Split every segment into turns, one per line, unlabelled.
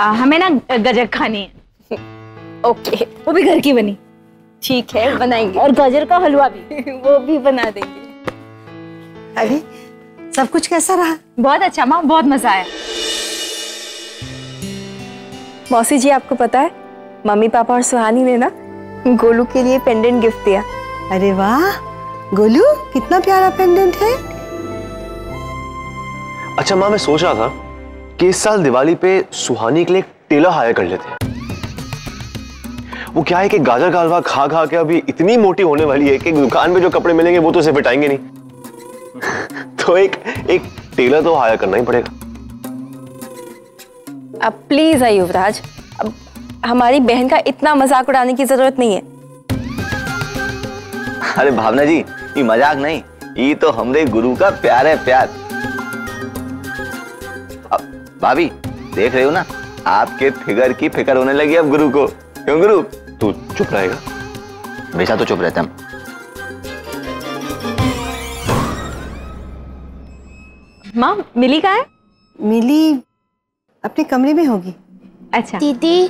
हमें ना गजक खानी है।
ओके,
वो भी घर की बनी।
ठीक है, बनाएंगे।
और गाजर का हलवा भी
वो भी बना देंगे।
अरे सब कुछ कैसा रहा?
बहुत अच्छा माँ, बहुत मजा आया।
मौसी जी, आपको पता है मम्मी पापा और सुहानी ने ना गोलू के लिए पेंडेंट गिफ्ट दिया।
अरे वाह गोलू, कितना प्यारा पेंडेंट है।
अच्छा माँ, मैं सोच रहा था कि इस साल दिवाली पे सुहानी के लिए एक टेलर हायर कर लेते हैं। वो क्या है कि गाजर का हलवा खा खा के अभी इतनी मोटी होने वाली है कि दुकान पे जो कपड़े मिलेंगे वो तो उसे फिटाएंगे नहीं। तो एक टेलर तो हायर करना ही पड़ेगा।
अब प्लीज है युवराज, अब हमारी बहन का इतना मजाक उड़ाने की जरूरत नहीं है।
अरे भावना जी, ये मजाक नहीं, ये तो हमरे गुरु का प्यार है, प्यार। अब भाभी देख रहे हो ना, आपके फिगर की फिक्र होने लगी अब गुरु को। क्यों गुरु?
तू चुप रहेगा?
हमेशा तो चुप रहता हूं।
माँ मिली कहाँ है?
मिली अपने कमरे में होगी।
अच्छा
दीदी,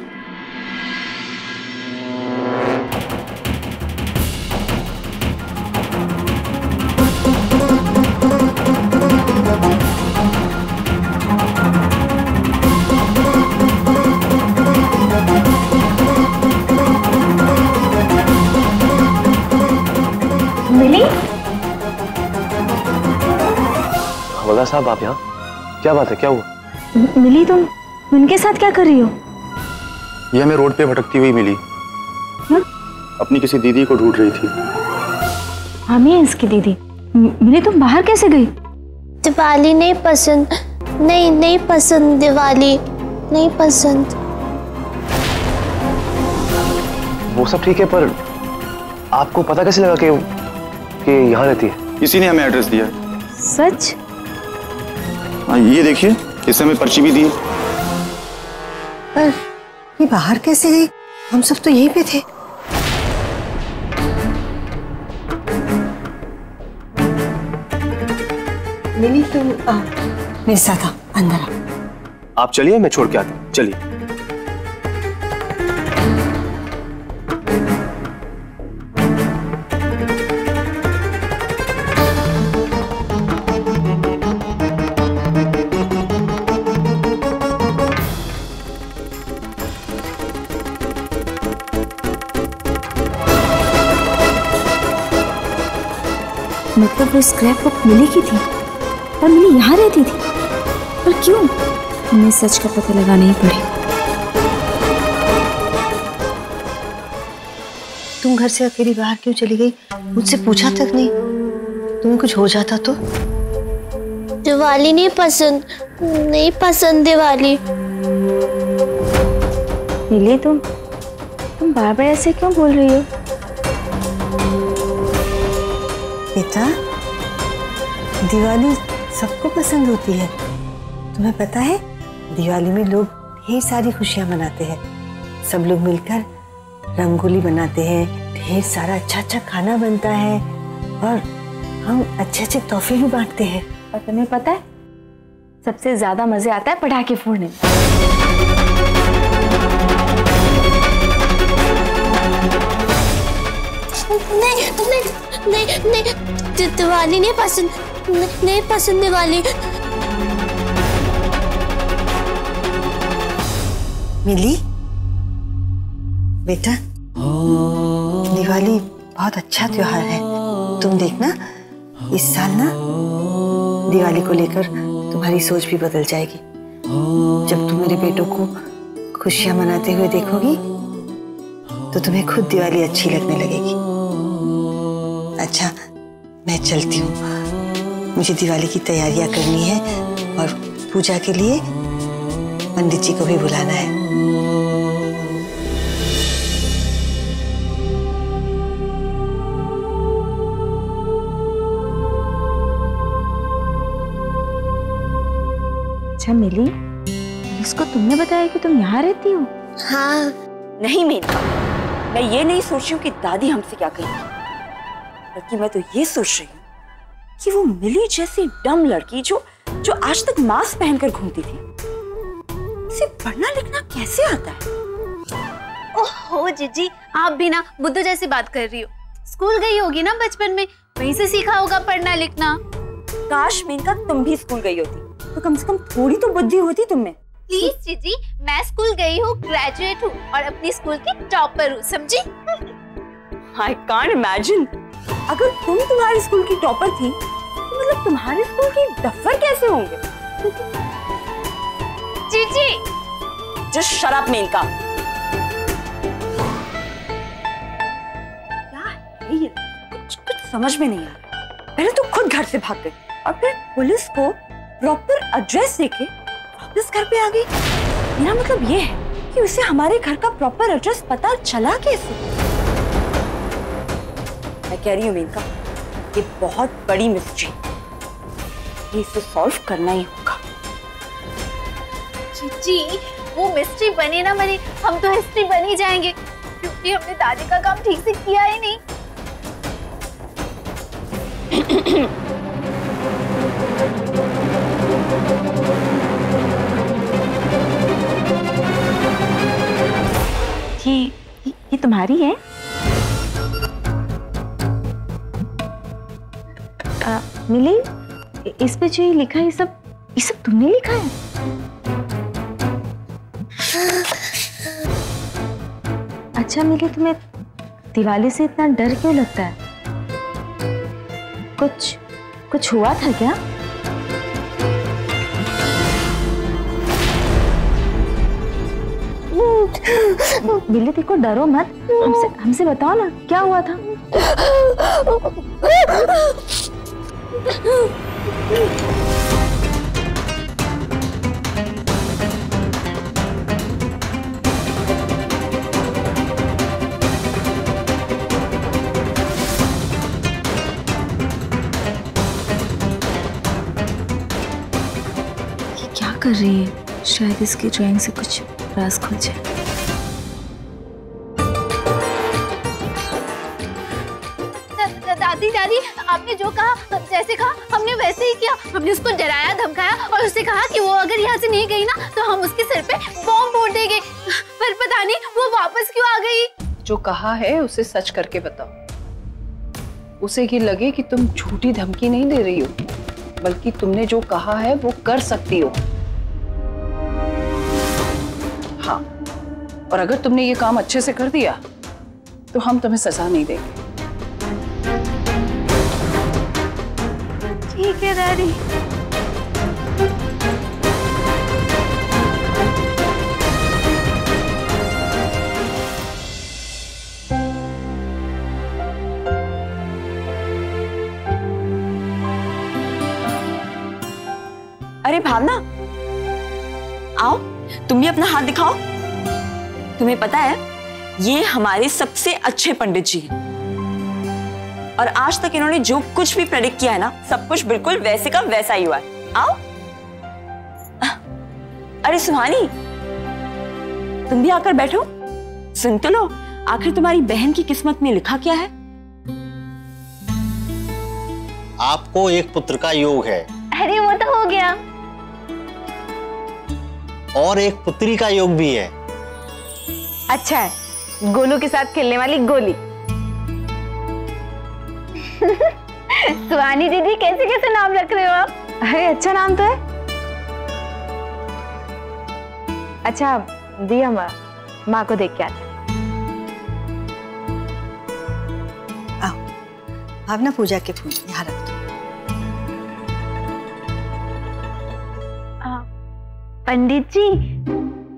मिली?
हवलदार साहब आप यहाँ? क्या बात है, क्या हुआ?
मिली, तुम उनके साथ क्या कर रही हो?
यह हमें रोड पे भटकती हुई मिली। अपनी किसी दीदी को ढूंढ रही थी।
हम ही इसकी दीदी। मिली, तुम बाहर कैसे गई?
दिवाली नहीं पसंद, नहीं पसंद, दिवाली नहीं पसंद।
वो सब ठीक है, पर आपको पता कैसे लगा कि यहाँ रहती है?
किसी ने हमें एड्रेस दिया है।
सच?
हाँ, ये देखिए, इससे हमें पर्ची भी दी।
पर ये बाहर कैसे गई? हम सब तो यहीं पे थे। मिली, तुम मेरे साथ आओ, अंदर आओ।
आप चलिए, मैं छोड़ के आता हूँ। चलिए।
मतलब वो स्क्रैप बुक मिली की थी और मिली यहाँ रहती थी, पर क्यों? हमें सच का पता लगाना ही पड़ेगा।
तुम घर से अकेली बाहर क्यों चली गई? मुझसे पूछा तक नहीं। तुम्हें कुछ हो जाता तो?
दिवाली नहीं पसंद दिवाली।
मिली, तुम बार बार ऐसे क्यों बोल रही हो?
बेटा, दिवाली सबको पसंद होती है। तुम्हें पता है, दिवाली में लोग ढेर सारी खुशियां मनाते हैं। सब लोग मिलकर रंगोली बनाते हैं, ढेर सारा अच्छा खाना बनता है और हम अच्छे तोहफे भी बांटते हैं।
और तुम्हें पता है, सबसे ज्यादा मजे आता है पटाखे फोड़ने में।
नहीं, दिवाली नहीं पसंद दिवाली।
मिली, बेटा, दिवाली बहुत अच्छा त्योहार है। तुम देखना, इस साल ना दिवाली को लेकर तुम्हारी सोच भी बदल जाएगी। जब तुम मेरे बेटों को खुशियां मनाते हुए देखोगी तो तुम्हें खुद दिवाली अच्छी लगने लगेगी। अच्छा, मैं चलती हूँ, मुझे दिवाली की तैयारियां करनी है और पूजा के लिए पंडित जी को भी बुलाना है।
अच्छा मिली, इसको तुमने बताया कि तुम यहाँ रहती हो?
हाँ।
नहीं मेरी, मैं ये नहीं सोच रही हूँ कि दादी हमसे क्या कहेगी, बल्कि मैं तो ये सोच रही हूँ कि वो मिली जैसी डम लड़की जो आज तक मास्क पहनकर घूमती थी, उसे पढ़ना लिखना कैसे आता है?
ओहो जीजी, आप भी ना बुद्धू जैसी बात कर रही हो। स्कूल गई होगी ना बचपन में, वहीं से सीखा होगा पढ़ना लिखना।
काश मेनका तुम भी स्कूल गई होती तो कम से कम थोड़ी तो बुद्धि होती तुम में।
प्लीज जीजी, मैं स्कूल गई हूँ, ग्रेजुएट हूँ और अपनी स्कूल की टॉपर हूँ, समझी?
I can't imagine। अगर तुम तुम्हारे स्कूल की टॉपर थी तो मतलब तुम्हारे स्कूल की डफर कैसे होंगे?
जीजी
Just shut up मेनका। क्या है ये? कुछ समझ में नहीं आ रहा। पहले तो खुद घर से भाग गई और फिर पुलिस को प्रॉपर एड्रेस देके वापस घर पे आ गई। मेरा मतलब ये है कि उसे हमारे घर का प्रॉपर एड्रेस पता चला कैसे? मैं कह रही हूँ मेनका, ये बहुत बड़ी मिस्ट्री, इसे सॉल्व करना ही होगा।
जीजी, वो मिस्ट्री बने ना बने, हम तो हिस्ट्री बन ही जाएंगे, क्योंकि हमने दादी का काम ठीक से किया ही नहीं।
ये तुम्हारी है? मिली, इस पे जो ये लिखा है, ये सब तुमने लिखा है? अच्छा मिली, तुम्हें दिवाली से इतना डर क्यों लगता है? कुछ हुआ था क्या? मिली देखो, डरो मत, हमसे बताओ ना क्या हुआ था। ये क्या कर रही है? शायद इसकी ड्राइंग से कुछ राज खुल जाए।
दादी, आपने जो कहा, जैसे कहा हमने वैसे ही किया। हमने उसको डराया धमकाया और उससे कहा कि वो अगर यहाँ से नहीं गई ना तो हम उसके सिर पे बॉम्ब फोड़ देंगे। पर पता नहीं वो वापस क्यों आ गई।
जो कहा है उसे सच करके बताओ। उसे ये लगे कि तुम झूठी धमकी नहीं दे रही हो, बल्कि तुमने जो कहा है वो कर सकती हो। हाँ, और अगर तुमने ये काम अच्छे से कर दिया तो हम तुम्हें सजा नहीं देंगे।
ठीक है दादी।
अरे भावना, आओ तुम भी अपना हाथ दिखाओ। तुम्हें पता है ये हमारे सबसे अच्छे पंडित जी हैं और आज तक इन्होंने जो कुछ भी प्रेडिक्ट किया है ना, सब कुछ बिल्कुल वैसे का वैसा ही हुआ है। आओ। अरे सुहानी, तुम भी आकर बैठो, सुन तो लो, आखिर तुम्हारी बहन की किस्मत में लिखा क्या है?
आपको एक पुत्र का योग है।
अरे वो तो हो गया।
और एक पुत्री का योग भी है।
अच्छा है, गोलू के साथ खेलने वाली गोली।
सुहानी दीदी, कैसे कैसे नाम रख रहे हो आप?
अरे अच्छा नाम तो है। अच्छा दिया, माँ को देख के आते।
आओ, भावना पूजा के फूल यहाँ रख दो।
पंडित जी,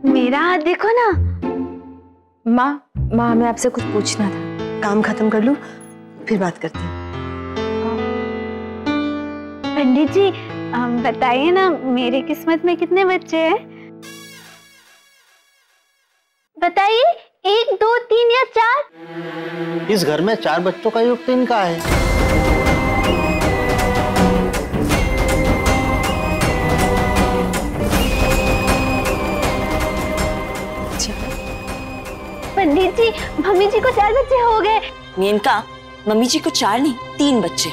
मेरा हाथ देखो ना।
माँ हमें आपसे कुछ पूछना था।
काम खत्म कर लूं फिर बात करते हैं।
पंडित जी बताइए ना, मेरी किस्मत में कितने बच्चे हैं? बताइए, 1, 2, 3 या 4?
इस घर में 4 बच्चों का योग तो इनका है।
पंडित जी, मम्मी जी को 4 बच्चे हो गए।
मेनका, मम्मी जी को 4 नहीं 3 बच्चे।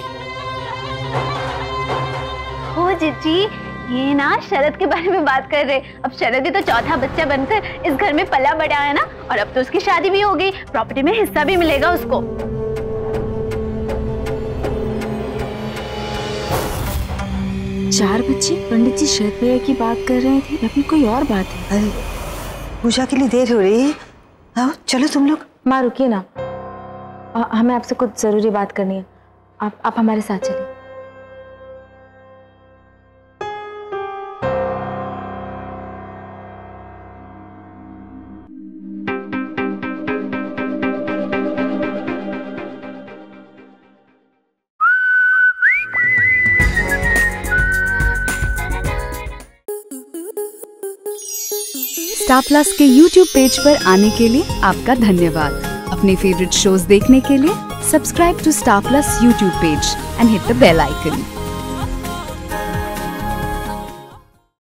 ओ जीजी, ये ना शरद के बारे में बात कर रहे। अब शरद भी तो चौथा बच्चा बनकर इस घर में पला बड़ा है ना, और अब तो उसकी शादी भी हो गई, प्रॉपर्टी में हिस्सा भी मिलेगा उसको।
4 बच्चे? पंडित जी शरद भैया की बात कर रहे थे या फिर कोई और बात है?
अरे पूजा के लिए देर हो रही है, आओ चलो तुम लोग।
माँ रुकिए ना, हमें आपसे कुछ जरूरी बात करनी है, आप हमारे साथ चलिए।
स्टार प्लस के YouTube पेज पर आने के लिए आपका धन्यवाद। अपने फेवरेट शोज देखने के लिए subscribe to Star Plus YouTube page and hit the bell icon.